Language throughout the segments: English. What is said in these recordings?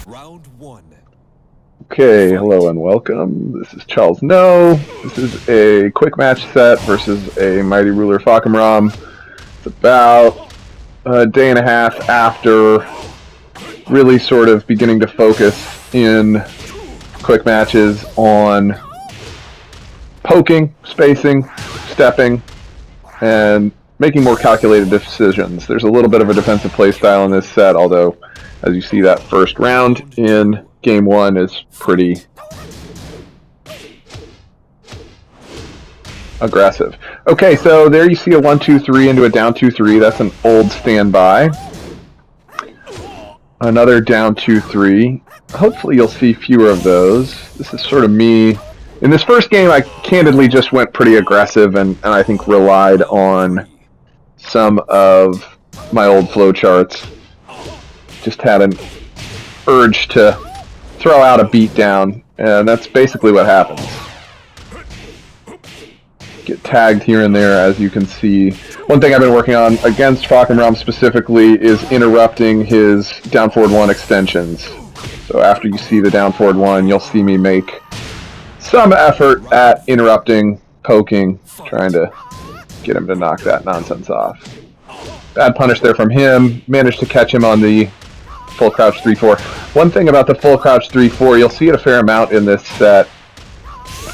Round one. Okay, hello and welcome. This is Charles No. This is a quick match set versus a Mighty Ruler fakh. It's about a day and a half after really sort of beginning to focus in quick matches on poking, spacing, stepping, and making more calculated decisions. There's a little bit of a defensive playstyle in this set, although as you see, that first round in game one is pretty aggressive. Okay, so there you see a 1-2-3 into a down 2-3. That's an old standby. Another down 2-3. Hopefully you'll see fewer of those. This is sort of me. In this first game, I candidly just went pretty aggressive and I think relied on some of my old flowcharts. Just had an urge to throw out a beatdown, and that's basically what happens. Get tagged here and there, as you can see. One thing I've been working on against fakh specifically is interrupting his down forward 1 extensions. So after you see the down forward 1, you'll see me make some effort at interrupting, poking, trying to get him to knock that nonsense off. Bad punish there from him. Managed to catch him on the full crouch 3-4. One thing about the full crouch 3-4, you'll see it a fair amount in this set,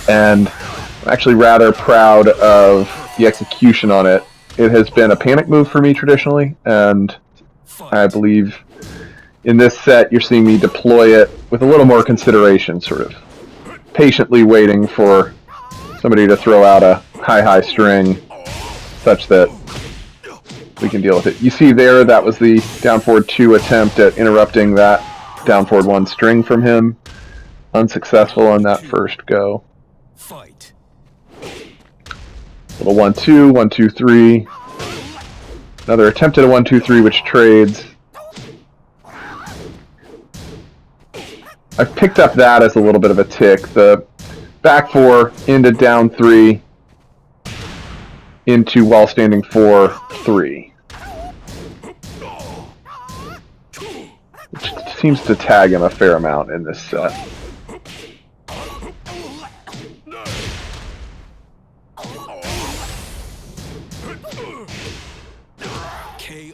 and I'm actually rather proud of the execution on it. It has been a panic move for me traditionally, and I believe in this set you're seeing me deploy it with a little more consideration, sort of patiently waiting for somebody to throw out a high string such that we can deal with it. You see there, that was the down forward 2 attempt at interrupting that down forward 1 string from him. Unsuccessful on that first go. Fight. Little 1-2, 1-2-3. Another attempt at a 1-2-3 which trades. I've picked up that as a little bit of a tick. The back 4 into down 3 into while standing 4-3. Which seems to tag him a fair amount in this set.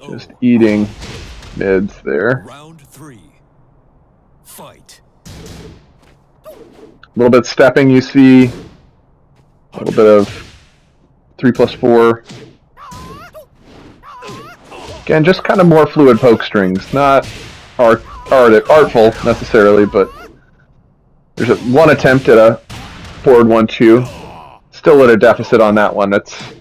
Just eating mids there. Round 3. Fight. A little bit stepping, you see. A little bit of 3+4. Again, just kind of more fluid poke strings, not artful necessarily, but there's one attempt at a forward 1-2. Still at a deficit on that one. That's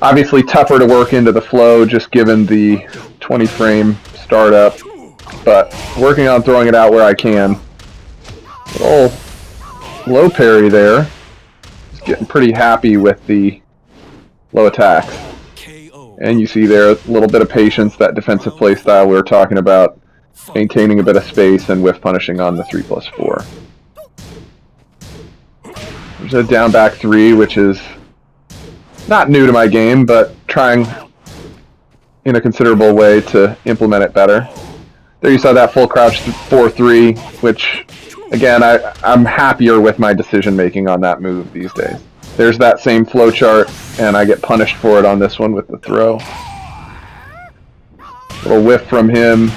obviously tougher to work into the flow just given the 20 frame startup, but working on throwing it out where I can. Little low parry there. Just getting pretty happy with the low attacks. And you see there a little bit of patience, that defensive play style we were talking about, maintaining a bit of space and whiff punishing on the 3+4. There's a down back 3, which is not new to my game, but trying in a considerable way to implement it better. There you saw that full crouch 4-3, which, again, I'm happier with my decision making on that move these days. There's that same flowchart, and I get punished for it on this one with the throw. Little whiff from him.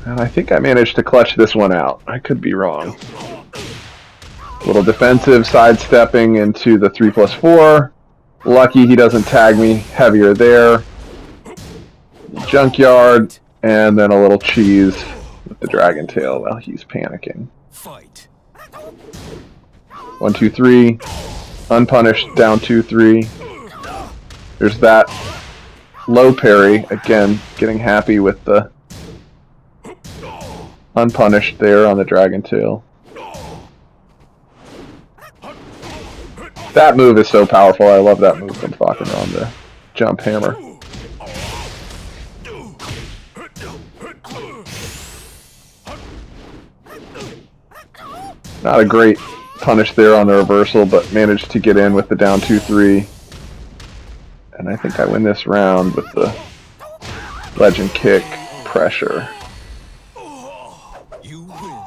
And I think I managed to clutch this one out. I could be wrong. Little defensive sidestepping into the 3+4. Lucky he doesn't tag me heavier there. Junkyard, and then a little cheese with the dragon tail while he's panicking. Fight. 1-2-3. Unpunished, down 2-3. There's that low parry. Again, getting happy with the unpunished there on the dragon tail. That move is so powerful. I love that move from fakh, the jump hammer. Not a great punish there on the reversal, but managed to get in with the down 2-3. And I think I win this round with the legend kick pressure. You win.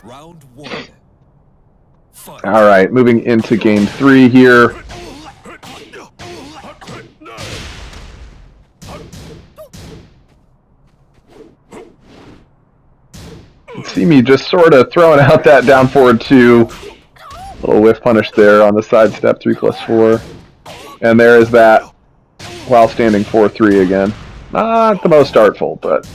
Round 1. Fight. All right, moving into game 3 here. See me just sort of throwing out that down forward 2. Little whiff punish there on the side step 3+4. And there is that while standing 4-3 again. Not the most artful, but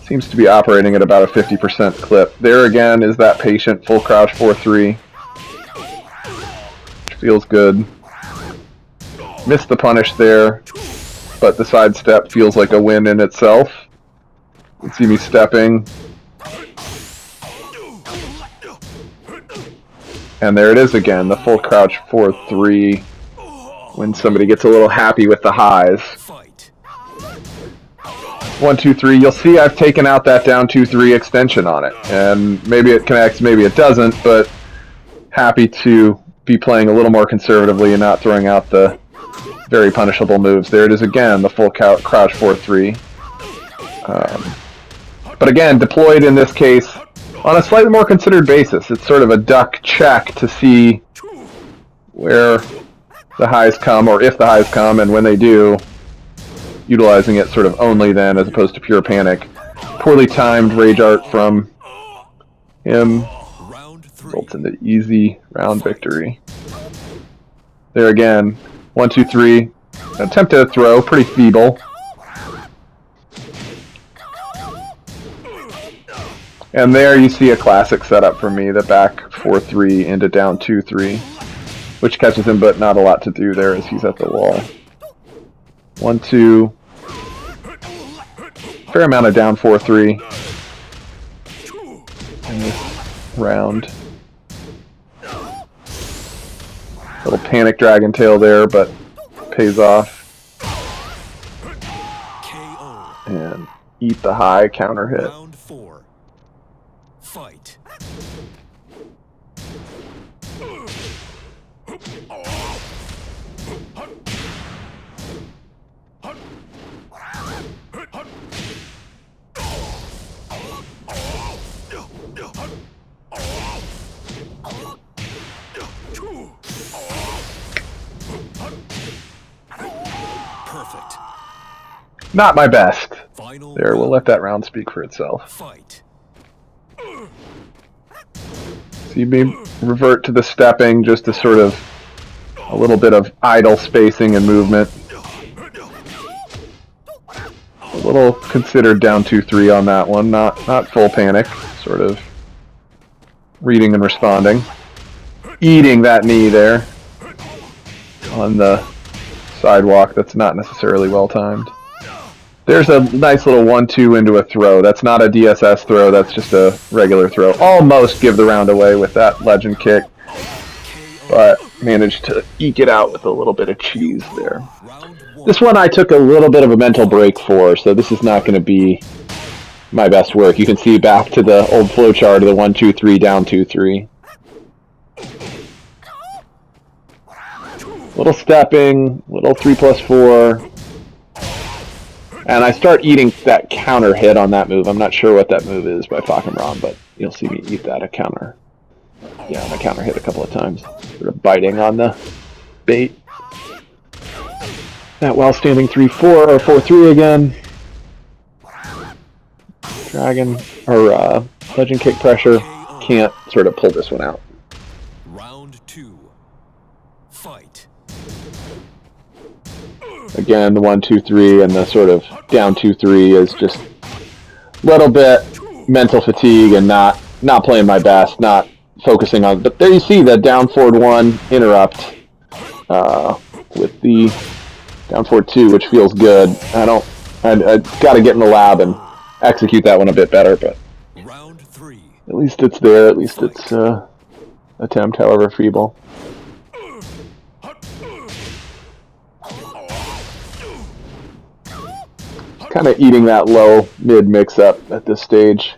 seems to be operating at about a 50% clip. There again is that patient full crouch 4-3. Which feels good. Missed the punish there, but the side step feels like a win in itself. You can see me stepping. And there it is again, the full crouch 4-3, when somebody gets a little happy with the highs. 1, 2, 3. You'll see I've taken out that down 2-3 extension on it. And maybe it connects, maybe it doesn't, but happy to be playing a little more conservatively and not throwing out the very punishable moves. There it is again, the full crouch 4-3. But again, deployed in this case on a slightly more considered basis. It's sort of a duck check to see where the highs come, or if the highs come, and when they do, utilizing it sort of only then as opposed to pure panic. Poorly timed rage art from him results in the easy round victory. There again, 1, 2, 3. Attempt to throw, pretty feeble. And there you see a classic setup for me, the back 4-3 into down 2-3, which catches him, but not a lot to do there as he's at the wall. 1, 2. Fair amount of down 4-3 in this round. Little panic dragon tail there, but pays off. And eat the high counter hit. Round 4. Fight. Perfect. Not my best. Final There, we'll let that round speak for itself. Fight. See me revert to the stepping, just to sort of a little bit of idle spacing and movement. A little considered down 2-3 on that one, not full panic, sort of reading and responding. Eating that knee there on the sidewalk that's not necessarily well timed. There's a nice little 1-2 into a throw. That's not a DSS throw, that's just a regular throw. Almost give the round away with that legend kick, but managed to eke it out with a little bit of cheese there. This one I took a little bit of a mental break for, so this is not going to be my best work. You can see back to the old flowchart of the 1, 2, 3, down 2, 3. Little stepping, little 3+4. And I start eating that counter hit on that move. I'm not sure what that move is by fakh and ram, but you'll see me eat that, a counter. Yeah, on a counter hit a couple of times. Sort of biting on the bait. That while standing 3-4 or 4-3 again. Dragon, or legend kick pressure. Can't sort of pull this one out. Round 2. Fight. Again, the 1, 2, 3, and the sort of down 2, 3 is just a little bit mental fatigue and not playing my best, not focusing on. But there you see the down forward 1 interrupt with the down forward 2, which feels good. I got to get in the lab and execute that one a bit better, but Round 3. at least it's there. At least it's attempt, however feeble. Kind of eating that low mid mix up at this stage.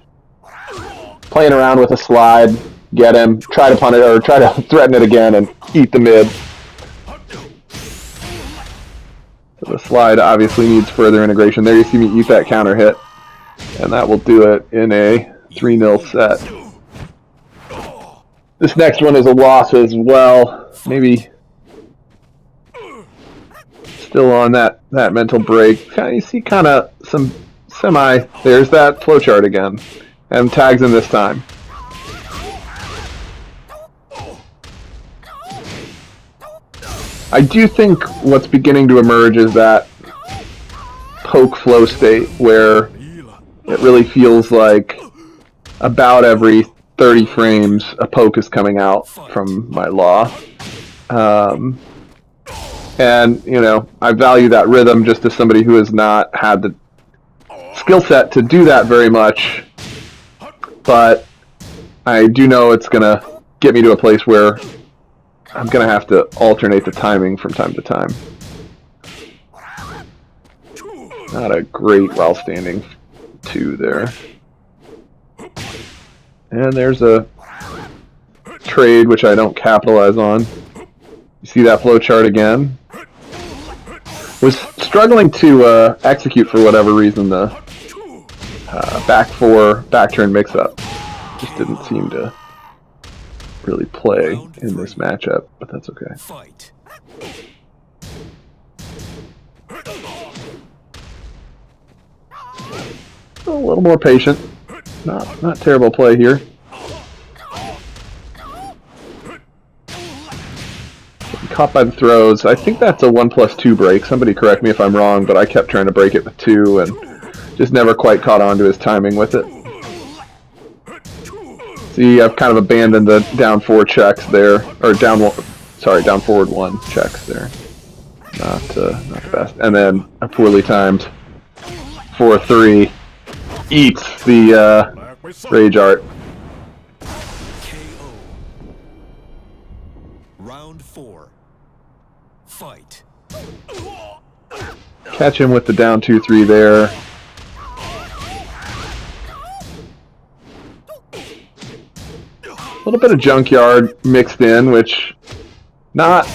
Playing around with a slide, get him, try to punt it or try to threaten it again and eat the mid. So the slide obviously needs further integration. There you see me eat that counter hit. And that will do it in a 3-0 set. This next one is a loss as well. Maybe still on that mental break. You see kind of some semi. There's that flowchart again. And tags in this time. I do think what's beginning to emerge is that poke flow state where it really feels like about every 30 frames a poke is coming out from my law. And, you know, I value that rhythm just as somebody who has not had the skill set to do that very much. But I do know it's going to get me to a place where I'm going to have to alternate the timing from time to time. Not a great while standing 2 there. And there's a trade which I don't capitalize on. You see that flow chart again. Was struggling to execute for whatever reason the back 4 back turn mix up. Just didn't seem to really play in this matchup, but that's okay. Fight. A little more patient. Not terrible play here. Caught by the throws. I think that's a 1+2 break. Somebody correct me if I'm wrong, but I kept trying to break it with 2 and just never quite caught on to his timing with it. See, I've kind of abandoned the down 4 checks there, or down forward 1 checks there. Not the best. And then a poorly timed 4-3 eats the rage art. KO. Round 4. Fight. Catch him with the down 2-3 there. A little bit of junkyard mixed in, which not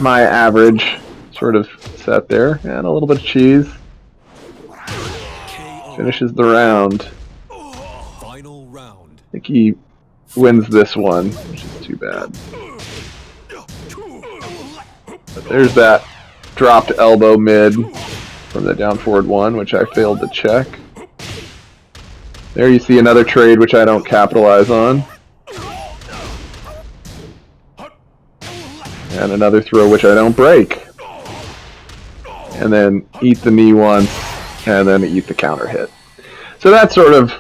my average sort of set there. And a little bit of cheese. Finishes the round. Final round. I think he wins this one, which is too bad. But there's that dropped elbow mid from the down forward 1, which I failed to check. There you see another trade which I don't capitalize on. And another throw which I don't break. And then eat the knee once, and then eat the counter hit. So that's sort of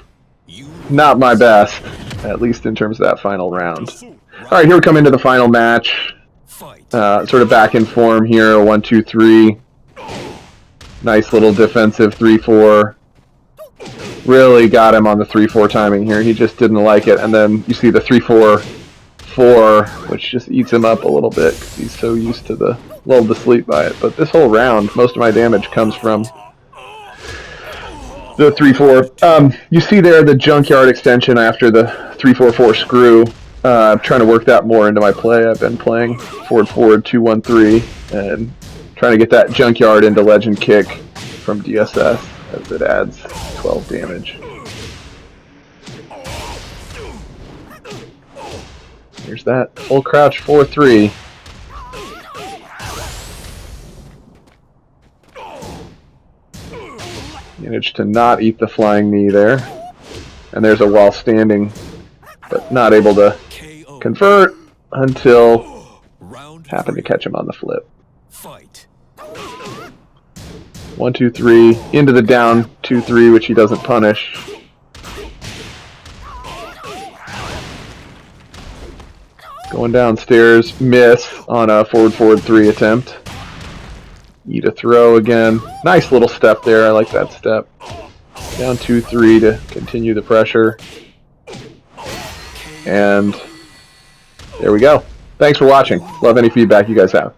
not my best, at least in terms of that final round. Alright, here we come into the final match. Sort of back in form here, 1-2-3. Nice little defensive 3-4. Really got him on the 3-4 timing here. He just didn't like it. And then you see the 3-4-4, which just eats him up a little bit because he's so used to the lulled to sleep by it. But this whole round, most of my damage comes from the 3-4. You see there the junkyard extension after the 3-4-4 screw. I'm trying to work that more into my play. I've been playing forward 2-1-3 and trying to get that junkyard into legend kick from DSS as it adds 12 damage. Here's that full crouch 4-3. Managed to not eat the flying knee there. And there's a while standing, but not able to convert until happened to catch him on the flip. Fight. 1-2-3 into the down 2-3, which he doesn't punish. Going downstairs, miss on a forward 3 attempt. Eat a throw again. Nice little step there. I like that step. Down 2-3 to continue the pressure. And there we go. Thanks for watching. Love any feedback you guys have.